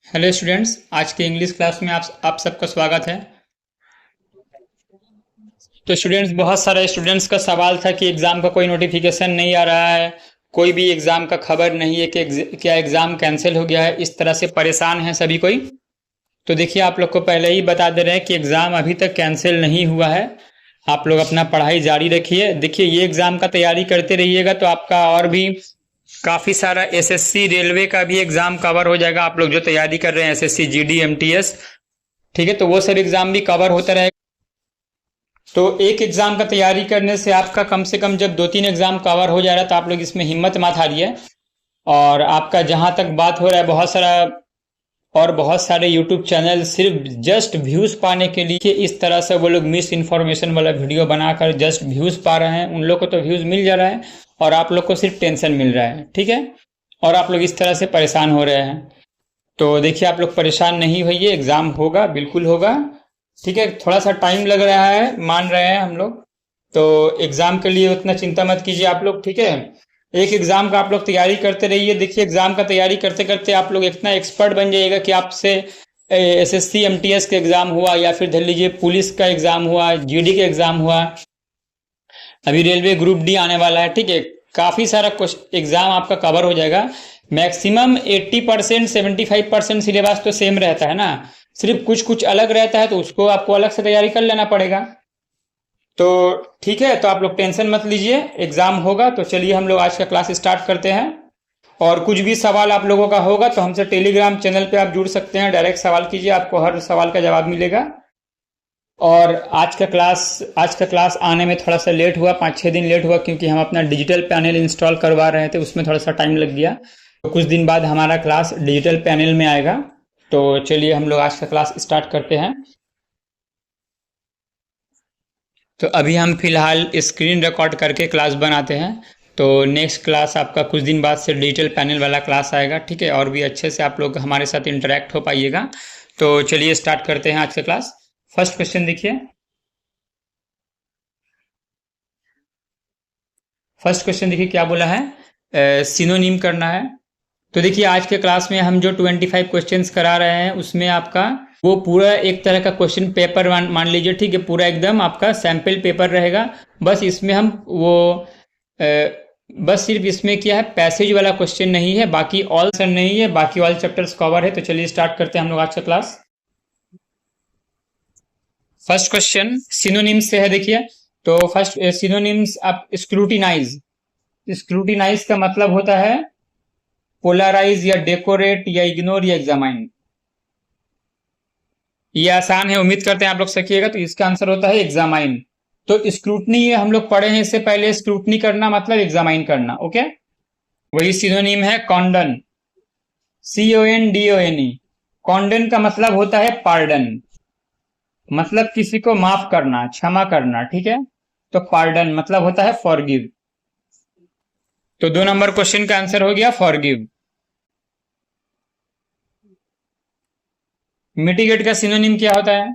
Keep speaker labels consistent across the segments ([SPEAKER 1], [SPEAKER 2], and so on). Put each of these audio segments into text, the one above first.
[SPEAKER 1] Hello students, आज के English class में आप सबका स्वागत है। तो स्टूडेंट्स, बहुत सारे स्टूडेंट्स का सवाल था कि एग्ज़ाम का कोई नोटिफिकेशन नहीं आ रहा है, कोई भी एग्ज़ाम का खबर नहीं है कि क्या एग्ज़ाम कैंसिल हो गया है। इस तरह से परेशान हैं सभी कोई। तो देखिए, आप लोग को पहले ही बता दे रहे हैं कि एग्ज़ाम अभी तक कैंसिल नहीं हुआ है। आप लोग अपना पढ़ाई जारी रखिए। देखिए, ये एग्ज़ाम का तैयारी करते रहिएगा तो आपका और भी काफ़ी सारा एसएससी रेलवे का भी एग्ज़ाम कवर हो जाएगा। आप लोग जो तैयारी कर रहे हैं एसएससी जीडी एमटीएस, ठीक है, तो वो सब एग्ज़ाम भी कवर होता रहेगा। तो एक एग्ज़ाम का तैयारी करने से आपका कम से कम जब दो तीन एग्ज़ाम कवर हो जा रहा है तो आप लोग इसमें हिम्मत मत हारिए। और आपका जहाँ तक बात हो रहा है, बहुत सारे यूट्यूब चैनल सिर्फ जस्ट व्यूज़ पाने के लिए इस तरह से वो लोग मिस इन्फॉर्मेशन वाला वीडियो बनाकर जस्ट व्यूज़ पा रहे हैं। उन लोग को तो व्यूज़ मिल जा रहा है और आप लोग को सिर्फ टेंशन मिल रहा है, ठीक है। और आप लोग इस तरह से परेशान हो रहे हैं। तो देखिए, आप लोग परेशान नहीं होइए, एग्ज़ाम होगा, बिल्कुल होगा, ठीक है। थोड़ा सा टाइम लग रहा है, मान रहे हैं हम लोग। तो एग्ज़ाम के लिए उतना चिंता मत कीजिए आप लोग, ठीक है। एक एग्ज़ाम का आप लोग तैयारी करते रहिए। देखिए, एग्ज़ाम का तैयारी करते करते आप लोग इतना एक्सपर्ट बन जाइएगा कि आपसे एसएससी एमटीएस का एग्ज़ाम हुआ या फिर धर लीजिए पुलिस का एग्ज़ाम हुआ, जीडी का एग्ज़ाम हुआ, अभी रेलवे ग्रुप डी आने वाला है, ठीक है। काफ़ी सारा एग्ज़ाम आपका कवर हो जाएगा। मैक्सिमम 80% 75% सिलेबस तो सेम रहता है ना, सिर्फ कुछ कुछ अलग रहता है, तो उसको आपको अलग से तैयारी कर लेना पड़ेगा। तो ठीक है, तो आप लोग टेंशन मत लीजिए, एग्ज़ाम होगा। तो चलिए हम लोग आज का क्लास स्टार्ट करते हैं। और कुछ भी सवाल आप लोगों का होगा तो हमसे टेलीग्राम चैनल पे आप जुड़ सकते हैं, डायरेक्ट सवाल कीजिए, आपको हर सवाल का जवाब मिलेगा। और आज का क्लास आने में थोड़ा सा लेट हुआ, 5-6 दिन लेट हुआ, क्योंकि हम अपना डिजिटल पैनल इंस्टॉल करवा रहे थे, उसमें थोड़ा सा टाइम लग गया। तो कुछ दिन बाद हमारा क्लास डिजिटल पैनल में आएगा। तो चलिए हम लोग आज का क्लास स्टार्ट करते हैं। तो अभी हम फिलहाल स्क्रीन रिकॉर्ड करके क्लास बनाते हैं। तो नेक्स्ट क्लास आपका कुछ दिन बाद से डिजिटल पैनल वाला क्लास आएगा, ठीक है। और भी अच्छे से आप लोग हमारे साथ इंटरेक्ट हो पाइएगा। तो चलिए स्टार्ट करते हैं आज का क्लास। फर्स्ट क्वेश्चन देखिए। फर्स्ट क्वेश्चन देखिए क्या बोला है, सिनोनिम करना है। तो देखिए, आज के क्लास में हम जो 25 क्वेश्चंस करा रहे हैं उसमें आपका वो पूरा एक तरह का क्वेश्चन पेपर मान लीजिए, ठीक है, पूरा एकदम आपका सैंपल पेपर रहेगा। बस इसमें हम वो अ, बस सिर्फ इसमें क्या है, पैसेज वाला क्वेश्चन नहीं है, बाकी ऑल सर नहीं है, बाकी ऑल चैप्टर्स कवर है। तो चलिए स्टार्ट करते हैं हम लोग आज का क्लास। फर्स्ट क्वेश्चन सिनोनिम्स से है, देखिए। तो फर्स्ट सिनोनिम्स, आप स्क्रूटिनाइज। स्क्रूटिनाइज का मतलब होता है पोलराइज या डेकोरेट या इग्नोर या एग्जामाइन। ये आसान है, उम्मीद करते हैं आप लोग सीखिएगा। तो इसका आंसर होता है एग्जामाइन। तो स्क्रूटनी ये हम लोग पढ़े हैं इससे पहले, स्क्रूटनी करना मतलब एग्जामाइन करना, ओके। वही सिनोनिम है कॉन्डन, CONDONE। कॉन्डन का मतलब होता है पार्डन, मतलब किसी को माफ करना, क्षमा करना, ठीक है। तो पार्डन मतलब होता है फॉरगिव। तो 2 नंबर क्वेश्चन का आंसर हो गया फॉरगिव। मिटिगेट का सिनोनिम क्या होता है?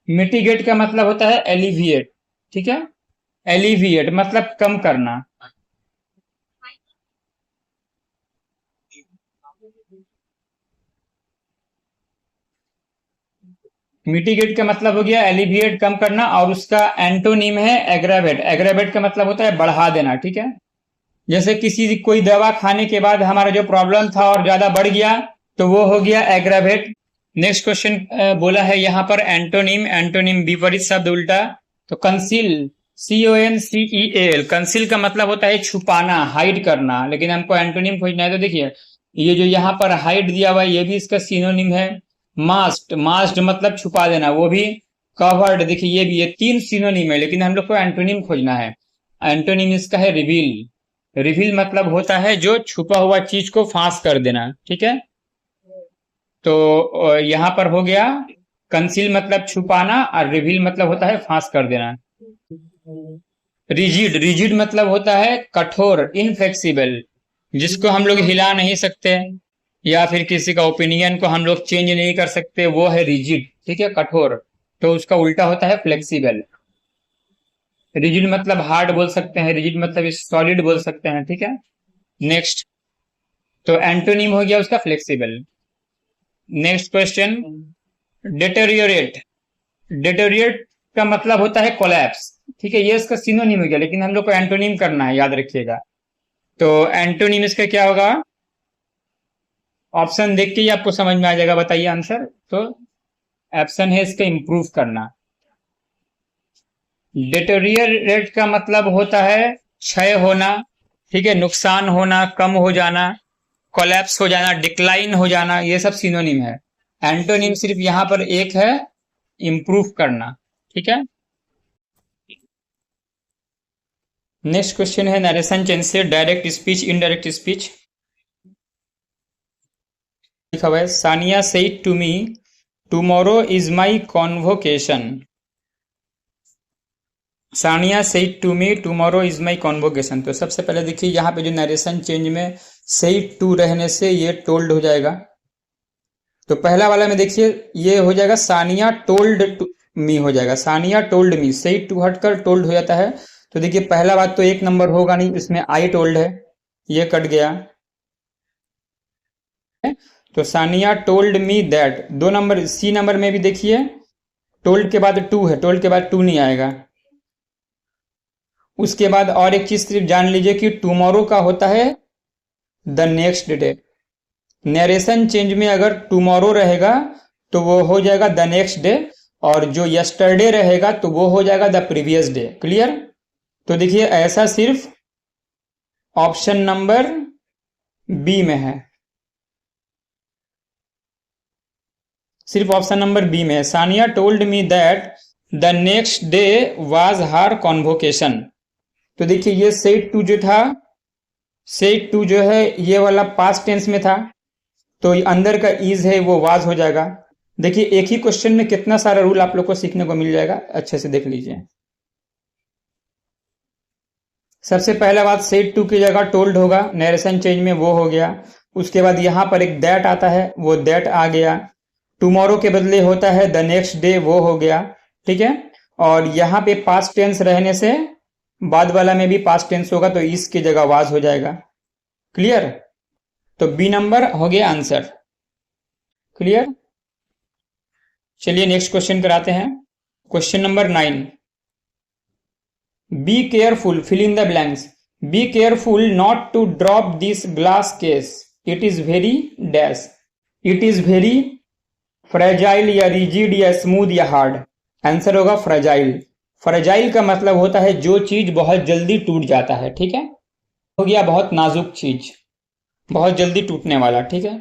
[SPEAKER 1] मिटिगेट का मतलब होता है एलिविएट, ठीक है। एलिविएट मतलब कम करना। मिटिगेट का मतलब हो गया एलिविएट, कम करना। और उसका एंटोनिम है एग्रावेट। एग्रावेट का मतलब होता है बढ़ा देना, ठीक है। जैसे किसी कोई दवा खाने के बाद हमारा जो प्रॉब्लम था और ज्यादा बढ़ गया, तो वो हो गया एग्रावेट। नेक्स्ट क्वेश्चन बोला है यहाँ पर एंटोनिम। एंटोनिम विपरीत शब्द, उल्टा। तो कंसील, CONCEAL, कंसील का मतलब होता है छुपाना, हाइड करना। लेकिन हमको एंटोनिम खोजना है, तो देखिए ये जो यहाँ पर हाइड दिया हुआ है ये भी इसका सिनोनिम है। मास्क, मास्क मतलब छुपा देना, वो भी। कवर्ड, देखिए ये भी, ये 3 सिनोनिम है, लेकिन हम लोग को एंटोनिम खोजना है। एंटोनिम इसका है रिवील। रिवील मतलब होता है जो छुपा हुआ चीज को फांस कर देना, ठीक है। तो यहाँ पर हो गया कंसील मतलब छुपाना, और रिवील मतलब होता है फांस कर देना। रिजिड, रिजिड मतलब होता है कठोर, इनफ्लेक्सिबल, जिसको हम लोग हिला नहीं सकते, या फिर किसी का ओपिनियन को हम लोग चेंज नहीं कर सकते, वो है रिजिड, ठीक है, कठोर। तो उसका उल्टा होता है फ्लेक्सिबल। रिजिड मतलब हार्ड बोल सकते हैं, रिजिड मतलब सॉलिड बोल सकते हैं, ठीक है। नेक्स्ट, तो एंटोनिम हो गया उसका flexible. Next question, deteriorate. Deteriorate का मतलब होता है कोलैप्स, ठीक है, ये इसका सिनोनिम हो गया, लेकिन हम लोग को एंटोनिम करना है, याद रखिएगा। तो एंटोनिम इसका क्या होगा? ऑप्शन देख के ही आपको समझ में आ जाएगा, बताइए आंसर। तो ऑप्शन है इसका इंप्रूव करना। डिटेरियोरेट का मतलब होता है क्षय होना, ठीक है, नुकसान होना, कम हो जाना, कोलैप्स हो जाना, डिक्लाइन हो जाना, ये सब सिनोनिम है। एंटोनिम सिर्फ यहां पर एक है, इंप्रूव करना, ठीक है। नेक्स्ट क्वेश्चन है नरेशन चेंज से डायरेक्ट स्पीच इनडायरेक्ट स्पीच। लिखा हुआ है Sania said to me tomorrow is my convocation. Sania said to me tomorrow is my convocation. तो सबसे पहले देखिए यहाँ पे जो नरेशन चेंज में सेड टू रहने से ये टोल्ड हो जाएगा। तो पहला वाला में देखिए ये हो जाएगा सानिया टोल्ड मी हो जाएगा, Sania told me, said to हटकर टोल्ड हो जाता है। तो देखिए पहला बात तो एक नंबर होगा नहीं, इसमें आई टोल्ड है, ये कट गया। तो सानिया टोल्ड मी दैट, दो नंबर सी नंबर में भी देखिए टोल्ड के बाद टू है, टोल्ड के बाद टू नहीं आएगा। उसके बाद और एक चीज सिर्फ जान लीजिए कि टुमारो का होता है the next day. Narration change में अगर टुमारो रहेगा तो वो हो जाएगा द नेक्स्ट डे, और जो यस्टरडे रहेगा तो वो हो जाएगा द प्रीवियस डे। क्लियर? तो देखिए ऐसा सिर्फ ऑप्शन नंबर बी में है, सिर्फ ऑप्शन नंबर बी में है। Sania told me that the next day was her convocation. तो देखिए ये सेड टू जो था, सेड टू जो है ये वाला पास्ट टेंस में था, तो अंदर का इज है वो वाज हो जाएगा। देखिए एक ही क्वेश्चन में कितना सारा रूल आप लोग को सीखने को मिल जाएगा, अच्छे से देख लीजिए। सबसे पहला बात सेड टू की जगह टोल्ड होगा, नरेशन चेंज में वो हो गया। उसके बाद यहां पर एक दैट आता है, वो दैट आ गया। टुमारो के बदले होता है द नेक्स्ट डे, वो हो गया, ठीक है। और यहां पे पास्ट टेंस रहने से बाद वाला में भी पास्ट टेंस होगा, तो इस की जगह वाज हो जाएगा। क्लियर? तो बी नंबर हो गया आंसर। क्लियर? चलिए नेक्स्ट क्वेश्चन कराते हैं। Question number 9, be careful fill in the blanks. Be careful not to drop this glass case, it is very dash. It is very fragile या rigid या smooth या hard. Answer होगा fragile. Fragile का मतलब होता है जो चीज बहुत जल्दी टूट जाता है, ठीक है। हो गया बहुत नाजुक चीज, बहुत जल्दी टूटने वाला, ठीक है,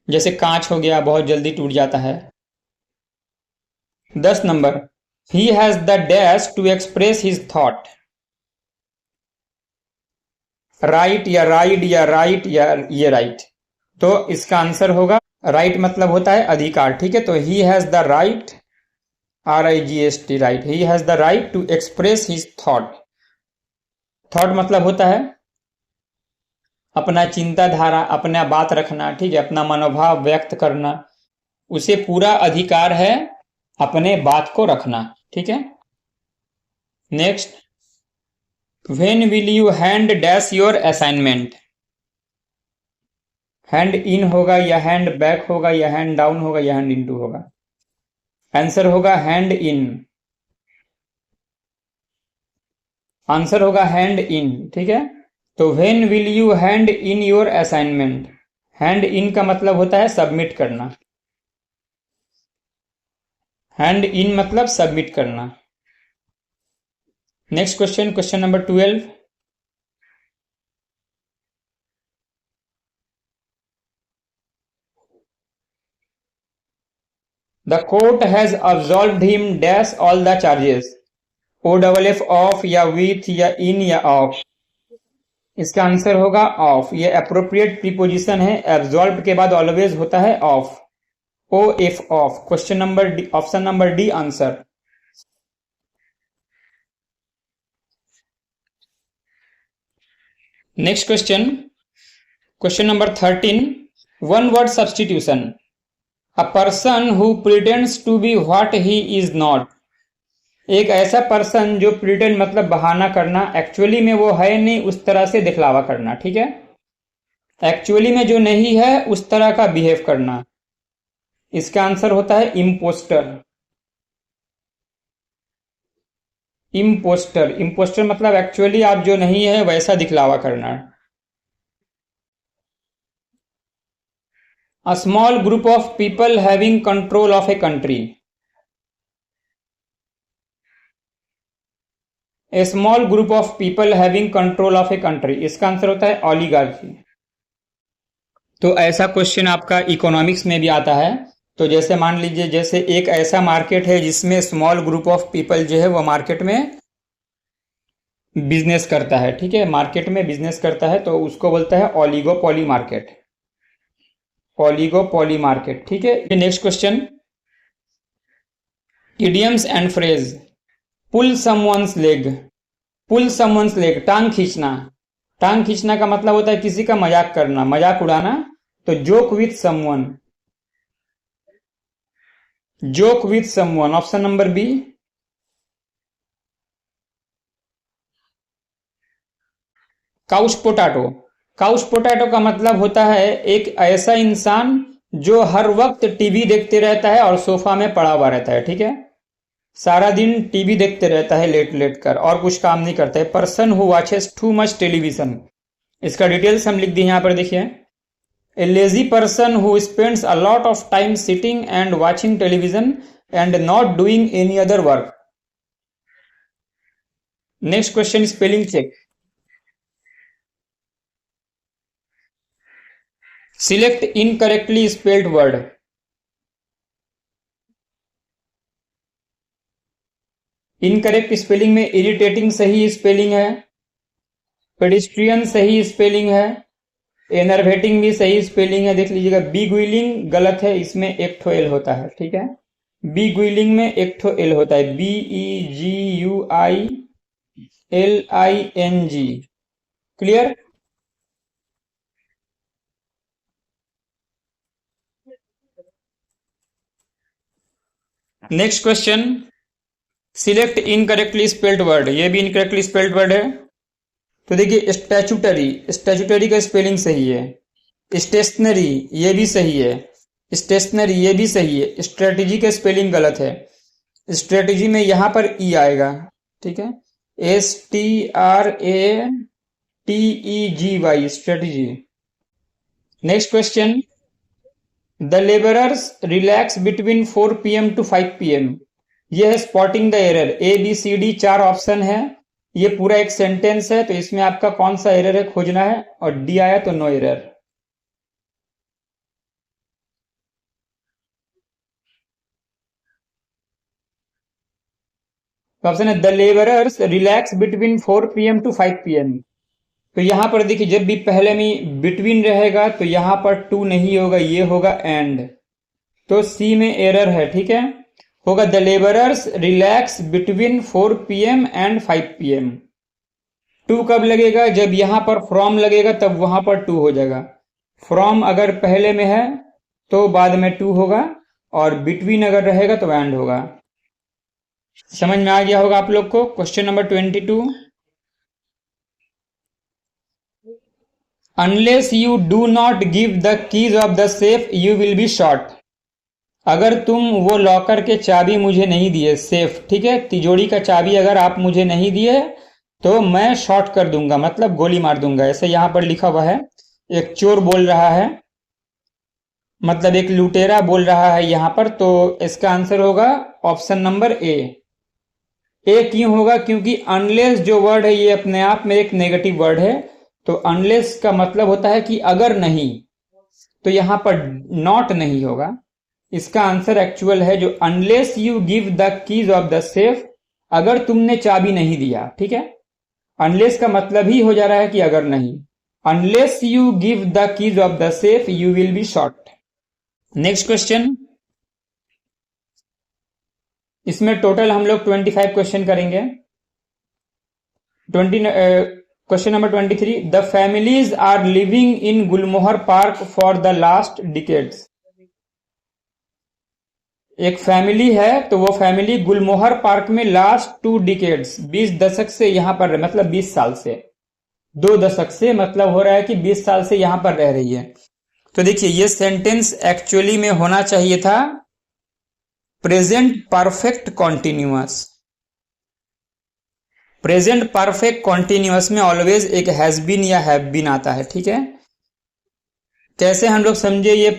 [SPEAKER 1] जैसे कांच हो गया, बहुत जल्दी टूट जाता है। 10 number, he has the dash to express his thought. Right या राइड या राइट या ये राइट। तो इसका आंसर होगा राइट मतलब होता है अधिकार, ठीक है। तो he has the right, RIGST, right, he has the right to express his thought. Thought मतलब होता है अपना चिंताधारा, अपना बात रखना, ठीक है, अपना मनोभाव व्यक्त करना, उसे पूरा अधिकार है अपने बात को रखना, ठीक है। Next, when will you hand dash your assignment. Hand in होगा या हैंड बैक होगा या हैंड डाउन होगा या हैंड इनटू होगा। आंसर होगा हैंड इन। आंसर होगा हैंड इन, ठीक है। तो when will you hand in your assignment. Hand in का मतलब होता है सबमिट करना। हैंड इन मतलब सबमिट करना। Next question, question number 12, the court has absolved him dash all the charges. OFF off या विथ या इन या ऑफ। इसका आंसर होगा ऑफ। ये अप्रोप्रिएट प्रीपोजिशन है, एब्सॉल्व के बाद ऑलवेज होता है of. OF of. Question number D, option number D answer. Next question, question number 13, one word substitution. A person who pretends to be what he is not एक ऐसा person जो pretend मतलब बहाना करना, एक्चुअली में वो है नहीं उस तरह से दिखलावा करना, ठीक है। एक्चुअली में जो नहीं है उस तरह का बिहेव करना, इसका आंसर होता है इम्पोस्टर। इम्पोस्टर, इम्पोस्टर मतलब एक्चुअली आप जो नहीं है वैसा दिखलावा करना। A small group of people having control of a country. A small group of people having control of a country, इसका आंसर होता है ऑलिगार्की। तो ऐसा क्वेश्चन आपका इकोनॉमिक्स में भी आता है। तो जैसे मान लीजिए, जैसे एक ऐसा मार्केट है जिसमें स्मॉल ग्रुप ऑफ पीपल जो है वो मार्केट में बिजनेस करता है, ठीक है, मार्केट में बिजनेस करता है, तो उसको बोलता है ऑलिगोपोली मार्केट। ऑलिगोपोली मार्केट, ठीक है। Next question, idioms and phrase. Pull someone's leg. Pull someone's leg, टांग खींचना। टांग खींचना का मतलब होता है किसी का मजाक करना, मजाक उड़ाना। तो joke with someone, joke with someone, option number B. Couch potato. Couch potato का मतलब होता है एक ऐसा इंसान जो हर वक्त टीवी देखते रहता है और सोफा में पड़ा हुआ रहता है, ठीक है, सारा दिन टीवी देखते रहता है लेट लेट कर और कुछ काम नहीं करता है। Person who watches too much television, इसका डिटेल्स हम लिख दिए यहां पर, देखिए। A lazy person who spends a lot of time sitting and watching television and not doing any other work. Next question, spelling check. Select incorrectly spelled word. Incorrect spelling में irritating सही spelling है, pedestrian सही spelling है, enervating भी सही spelling है। देख लीजिएगा, बी गुइलिंग गलत है, इसमें एक ठो एल होता है, ठीक है, बी गुइलिंग में एक ठो एल होता है, BEGUILING। Clear. Next question, select incorrectly spelled word. ये भी इनकरेक्टली स्पेल्ड वर्ड है। तो देखिए, स्टैचुटरी, स्टैचुटरी का स्पेलिंग सही है। स्टेशनरी, ये भी सही है। स्टेशनरी, ये भी सही है। स्ट्रेटेजी का स्पेलिंग गलत है, स्ट्रेटेजी में यहां पर ई आएगा, ठीक है, STRATEGY, strategy. Next question, the labourers relax between 4 PM to 5 PM। यह है spotting the error. ABCD 4 option है, ये पूरा एक सेंटेंस है, तो इसमें आपका कौन सा एरर है खोजना है, और डी आया तो नो एरर। तो ऑप्शन है the labourers relax between 4 PM to 5 PM। तो यहां पर देखिए, जब भी पहले में बिटवीन रहेगा तो यहां पर टू नहीं होगा, ये होगा एंड, तो सी में एरर है, ठीक है, होगा the labourers relax between 4 PM and 5 PM। To कब लगेगा, जब यहां पर फ्रॉम लगेगा तब वहां पर टू हो जाएगा। फ्रॉम अगर पहले में है तो बाद में टू होगा, और बिटवीन अगर रहेगा तो एंड होगा। समझ में आ गया होगा आप लोग को। Question number 22, unless you do not give the keys of the safe you will be shot. अगर तुम वो लॉकर के चाबी मुझे नहीं दिए, सेफ, ठीक है, तिजोरी का चाबी अगर आप मुझे नहीं दिए तो मैं शॉट कर दूंगा, मतलब गोली मार दूंगा, ऐसे यहां पर लिखा हुआ है। एक चोर बोल रहा है, मतलब एक लुटेरा बोल रहा है यहां पर, तो इसका आंसर होगा ऑप्शन नंबर ए। ए क्यों होगा, क्योंकि अनलेस जो वर्ड है ये अपने आप में एक नेगेटिव वर्ड है, तो अनलेस का मतलब होता है कि अगर नहीं, तो यहां पर नॉट नहीं होगा। इसका आंसर एक्चुअल है जो unless you give the keys of the safe, अगर तुमने चाबी नहीं दिया, ठीक है, अनलेस का मतलब ही हो जा रहा है कि अगर नहीं। Unless you give the keys of the safe you will be shot. Next question, इसमें टोटल हम लोग 25 क्वेश्चन करेंगे। Question number 23, the families are living in Gulmohar Park for the last decades. एक फैमिली है, तो वो फैमिली गुलमोहर पार्क में last 2 decades 20 दशक से यहां पर मतलब 20 साल से 2 दशक से मतलब हो रहा है कि 20 साल से यहां पर रह रही है। तो देखिए ये सेंटेंस एक्चुअली में होना चाहिए था present perfect continuous. Present perfect continuous में ऑलवेज एक हैज बीन या हैव बीन आता है, ठीक है। कैसे हम लोग समझे ये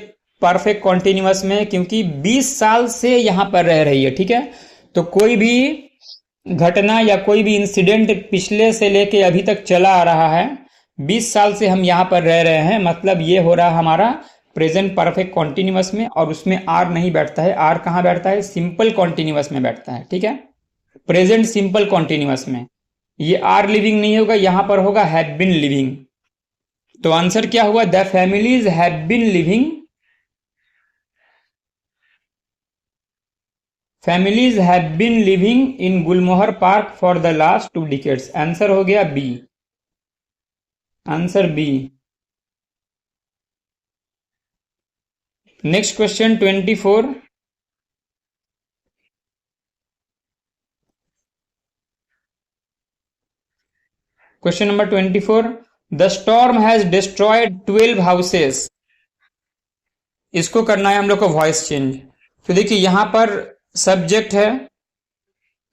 [SPEAKER 1] परफेक्ट कॉन्टिन्यूअस में, क्योंकि 20 साल से यहां पर रह रही है, ठीक है। तो कोई भी घटना या कोई भी इंसिडेंट पिछले से लेके अभी तक चला आ रहा है, 20 साल से हम यहां पर रह रहे हैं, मतलब ये हो रहा हमारा प्रेजेंट परफेक्ट कॉन्टिन्यूअस में, और उसमें आर नहीं बैठता है। आर कहां बैठता है? सिंपल कॉन्टिन्यूअस में बैठता है, ठीक है। प्रेजेंट सिंपल कॉन्टिन्यूअस में ये आर लिविंग नहीं होगा, यहां पर होगा हैव बीन लिविंग। तो आंसर क्या हुआ? The families have been living, families have been living in Gulmohar Park for the last 2 decades. Answer हो गया B, answer B. Next question 24। Question number 24, the storm has destroyed 12 houses. इसको करना है हम लोग को वॉइस चेंज। तो देखिए यहां पर सब्जेक्ट है,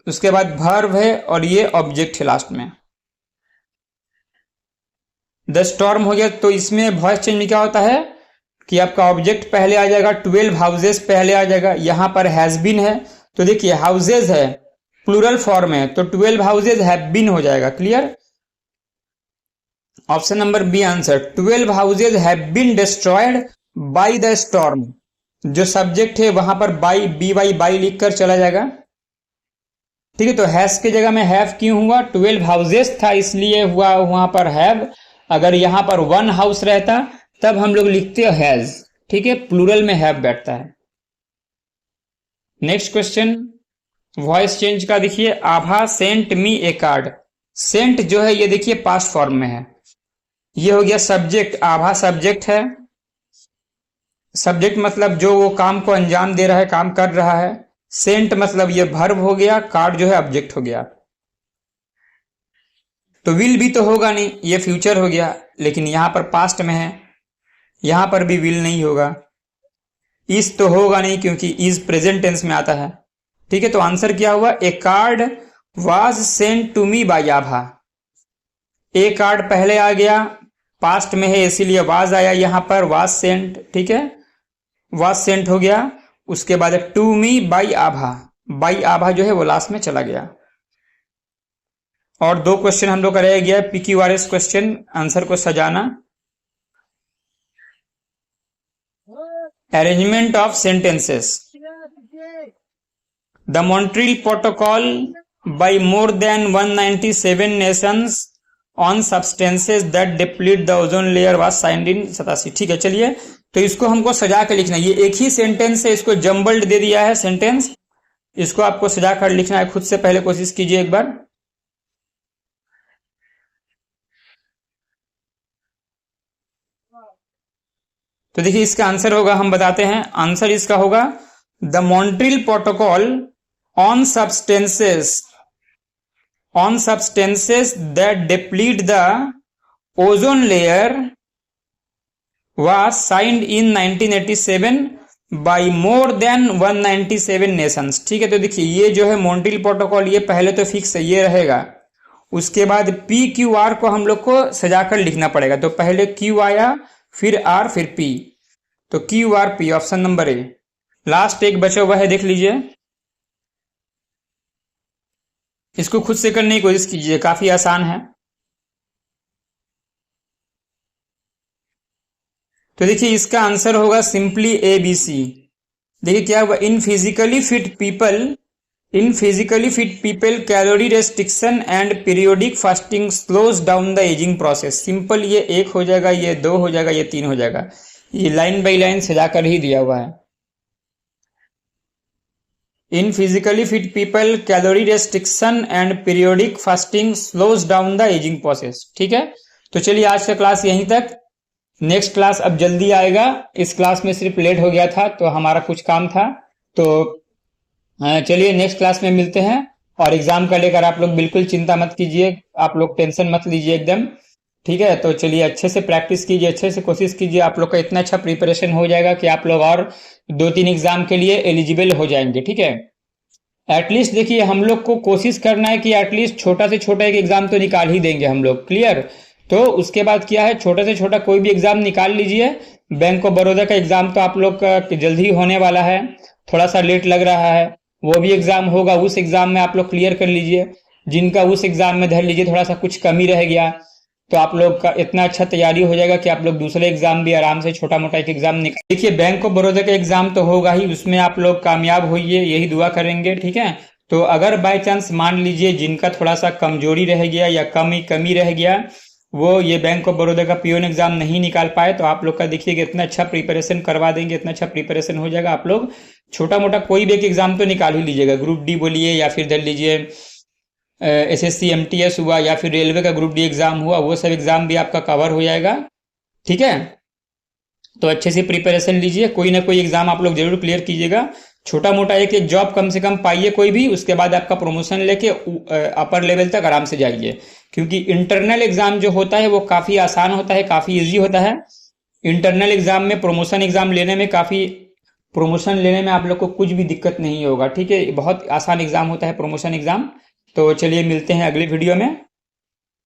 [SPEAKER 1] उसके बाद वर्ब है, और ये ऑब्जेक्ट है लास्ट में। द स्टॉर्म हो गया, तो इसमें वॉइस चेंज में क्या होता है कि आपका ऑब्जेक्ट पहले आ जाएगा, 12 हाउसेस पहले आ जाएगा। यहां पर हैज बीन है, तो देखिए हाउसेज है, प्लूरल फॉर्म है, तो 12 हाउसेज हैव बीन हो जाएगा। Clear? Option number B answer, 12 houses have been destroyed by the storm. जो सब्जेक्ट है वहां पर बाई, बी वाई बाई लिखकर चला जाएगा, ठीक है। तो हैज की जगह में हैव क्यों हुआ? 12 हाउसेस था इसलिए हुआ वहां पर हैव। अगर यहां पर 1 हाउस रहता तब हम लोग लिखते हैज, ठीक है, प्लूरल में हैव बैठता है। नेक्स्ट क्वेश्चन वॉइस चेंज का देखिए, आभा सेंट मी ए कार्ड। सेंट जो है ये देखिए पास्ट फॉर्म में है, ये हो गया सब्जेक्ट, आभा सब्जेक्ट है। सब्जेक्ट मतलब जो वो काम को अंजाम दे रहा है, काम कर रहा है। सेंट मतलब ये वर्ब हो गया, कार्ड जो है ऑब्जेक्ट हो गया। तो विल भी तो होगा नहीं, ये फ्यूचर हो गया, लेकिन यहां पर पास्ट में है, यहां पर भी विल नहीं होगा। इज तो होगा नहीं क्योंकि इज प्रेजेंट टेंस में आता है, ठीक है। तो आंसर क्या हुआ? A card was sent to me by Abha. A card पहले आ गया, पास्ट में है इसीलिए वाज आया यहां पर, वाज सेंट, ठीक है, वाज सेंट हो गया। उसके बाद to me by Abha, by Abha जो है वो लास्ट में चला गया। और 2 क्वेश्चन हम लोग का रह गया, PQRS क्वेश्चन, आंसर को सजाना। Arrangement of sentences. The Montreal protocol by more than 197 nations on substances that deplete the ozone layer was signed in 87। ठीक है, चलिए तो इसको हमको सजा के लिखना है। ये एक ही सेंटेंस है, इसको जम्बल्ड दे दिया है सेंटेंस, इसको आपको सजा कर लिखना है। खुद से पहले कोशिश कीजिए एक बार। तो देखिए इसका आंसर होगा, हम बताते हैं, आंसर इसका होगा the Montreal protocol on substances that deplete the ozone layer was signed in 1987 by more than 197 nations। ठीक है, तो देखिए ये जो है मॉन्ट्रियल प्रोटोकॉल, ये पहले तो फिक्स है, ये रहेगा। उसके बाद PQR को हम लोग को सजाकर लिखना पड़ेगा। तो पहले Q आया, फिर R, फिर P, तो QRP option number A. Last एक बचा हुआ है, देख लीजिए, इसको खुद से करने की कोशिश कीजिए, काफी आसान है। तो देखिए इसका आंसर होगा सिंपली ABC। देखिए क्या हुआ, in physically fit people calorie restriction and periodic fasting slows down the ageing process. Simple, ये 1 हो जाएगा, ये 2 हो जाएगा, ये 3 हो जाएगा। ये लाइन बाई लाइन सजाकर ही दिया हुआ है। In physically fit people calorie restriction and periodic fasting slows down the ageing process. ठीक है, तो चलिए आज का क्लास यहीं तक। नेक्स्ट क्लास अब जल्दी आएगा। इस क्लास में सिर्फ लेट हो गया था तो हमारा कुछ काम था, तो चलिए नेक्स्ट क्लास में मिलते हैं। और एग्जाम का लेकर आप लोग बिल्कुल चिंता मत कीजिए, आप लोग टेंशन मत लीजिए एकदम। ठीक है, तो चलिए अच्छे से प्रैक्टिस कीजिए, अच्छे से कोशिश कीजिए, आप लोग का इतना अच्छा प्रिपरेशन हो जाएगा कि आप लोग और 2-3 एग्जाम के लिए एलिजिबल हो जाएंगे। ठीक है, एटलीस्ट देखिए हम लोग को कोशिश करना है कि एटलीस्ट छोटा से छोटा एक एग्जाम तो निकाल ही देंगे हम लोग, क्लियर। तो उसके बाद क्या है, छोटा से छोटा कोई भी एग्जाम निकाल लीजिए। बैंक ऑफ बड़ौदा का एग्जाम तो आप लोग का जल्द ही होने वाला है, थोड़ा सा लेट लग रहा है, वो भी एग्जाम होगा, उस एग्जाम में आप लोग क्लियर कर लीजिए। जिनका उस एग्जाम में धर लीजिए थोड़ा सा कुछ कमी रह गया, तो आप लोग का इतना अच्छा तैयारी हो जाएगा कि आप लोग दूसरे एग्जाम भी आराम से छोटा मोटा एक एग्जाम निकाल। देखिए बैंक ऑफ बड़ौदा का एग्जाम तो होगा ही, उसमें आप लोग कामयाब होइए, यही दुआ करेंगे। ठीक है, तो अगर बाय चांस मान लीजिए जिनका थोड़ा सा कमजोरी रह गया या कमी रह गया, वो ये बैंक ऑफ बड़ौदा का पीओन एग्जाम नहीं निकाल पाए, तो आप लोग का देखिएगा इतना अच्छा प्रिपरेशन करवा देंगे, इतना अच्छा प्रिपरेशन हो जाएगा, आप लोग छोटा मोटा कोई भी एक एग्जाम तो निकाल ही लीजिएगा। ग्रुप डी बोलिए या फिर धर लीजिए SSC MTS हुआ या फिर रेलवे का ग्रुप डी एग्जाम हुआ, वो सब एग्जाम भी आपका कवर हो जाएगा। ठीक है, तो अच्छे से प्रिपरेशन लीजिए, कोई ना कोई एग्जाम आप लोग जरूर क्लियर कीजिएगा। छोटा मोटा एक एक जॉब कम से कम पाइए कोई भी, उसके बाद आपका प्रमोशन लेके अपर लेवल तक आराम से जाइए। क्योंकि इंटरनल एग्जाम जो होता है वो काफ़ी आसान होता है, काफ़ी इजी होता है। इंटरनल एग्जाम में प्रमोशन एग्जाम लेने में प्रमोशन लेने में आप लोग को कुछ भी दिक्कत नहीं होगा। ठीक है, बहुत आसान एग्जाम होता है प्रमोशन एग्जाम। तो चलिए मिलते हैं अगले वीडियो में।